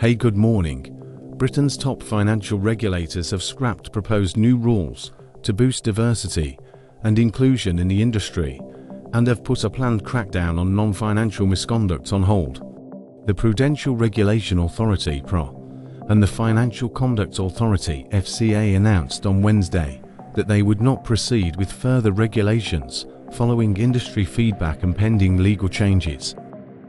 Hey, good morning. Britain's top financial regulators have scrapped proposed new rules to boost diversity and inclusion in the industry and have put a planned crackdown on non-financial misconduct on hold. The Prudential Regulation Authority (PRA) and the Financial Conduct Authority (FCA) announced on Wednesday that they would not proceed with further regulations following industry feedback and pending legal changes.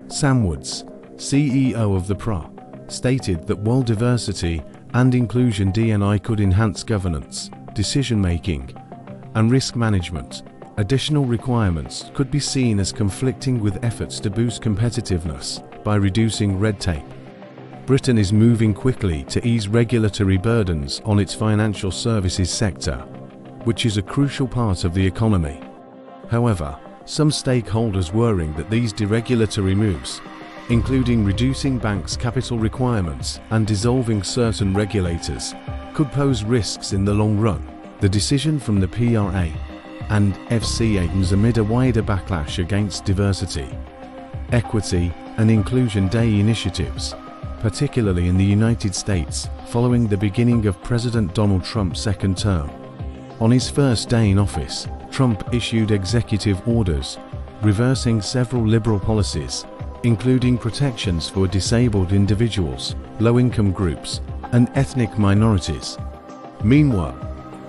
Sam Woods, CEO of the PRA, stated that while diversity and inclusion D&I could enhance governance, decision-making, and risk management, additional requirements could be seen as conflicting with efforts to boost competitiveness by reducing red tape. Britain is moving quickly to ease regulatory burdens on its financial services sector, which is a crucial part of the economy. However, some stakeholders worrying that these deregulatory moves, including reducing banks' capital requirements and dissolving certain regulators, could pose risks in the long run. The decision from the PRA and FCA comes amid a wider backlash against diversity, equity, and inclusion day initiatives, particularly in the United States, following the beginning of President Donald Trump's second term. On his first day in office, Trump issued executive orders reversing several liberal policies, including protections for disabled individuals, low-income groups, and ethnic minorities. Meanwhile,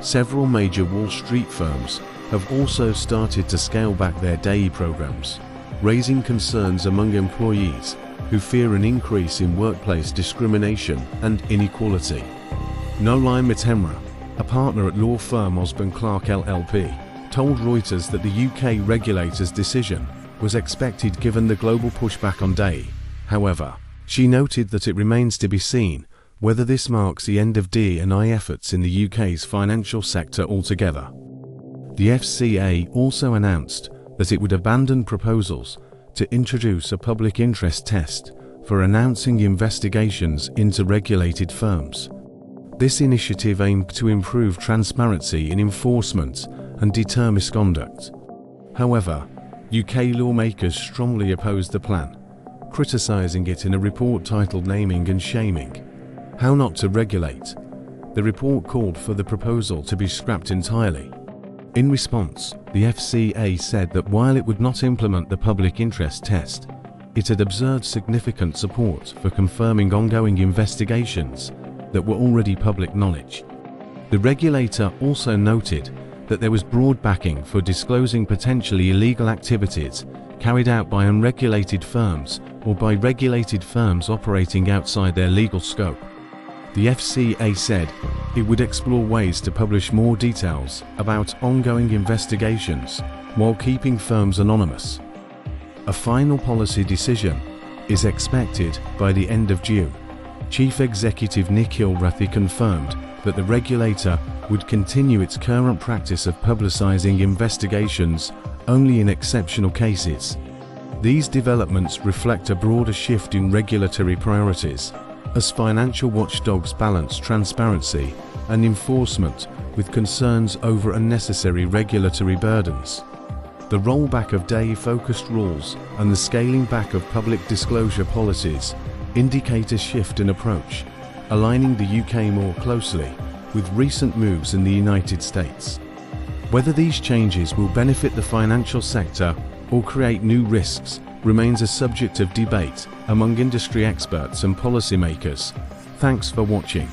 several major Wall Street firms have also started to scale back their DAI programs, raising concerns among employees who fear an increase in workplace discrimination and inequality. Nolan Mitemra, a partner at law firm Osborne Clarke LLP, told Reuters that the UK regulator's decision was expected given the global pushback on DAI. However, she noted that it remains to be seen whether this marks the end of D&I efforts in the UK's financial sector altogether. The FCA also announced that it would abandon proposals to introduce a public interest test for announcing investigations into regulated firms. This initiative aimed to improve transparency in enforcement and deter misconduct. However, UK lawmakers strongly opposed the plan, criticising it in a report titled Naming and Shaming: How Not to Regulate. The report called for the proposal to be scrapped entirely. In response, the FCA said that while it would not implement the public interest test, it had observed significant support for confirming ongoing investigations that were already public knowledge. The regulator also noted that there was broad backing for disclosing potentially illegal activities carried out by unregulated firms or by regulated firms operating outside their legal scope. The FCA said it would explore ways to publish more details about ongoing investigations while keeping firms anonymous. A final policy decision is expected by the end of June. Chief Executive Nikhil Rathi confirmed that the regulator would continue its current practice of publicizing investigations only in exceptional cases. These developments reflect a broader shift in regulatory priorities, as financial watchdogs balance transparency and enforcement with concerns over unnecessary regulatory burdens. The rollback of DAI-focused rules and the scaling back of public disclosure policies indicate a shift in approach, aligning the UK more closely with recent moves in the United States. Whether these changes will benefit the financial sector or create new risks remains a subject of debate among industry experts and policymakers. Thanks for watching.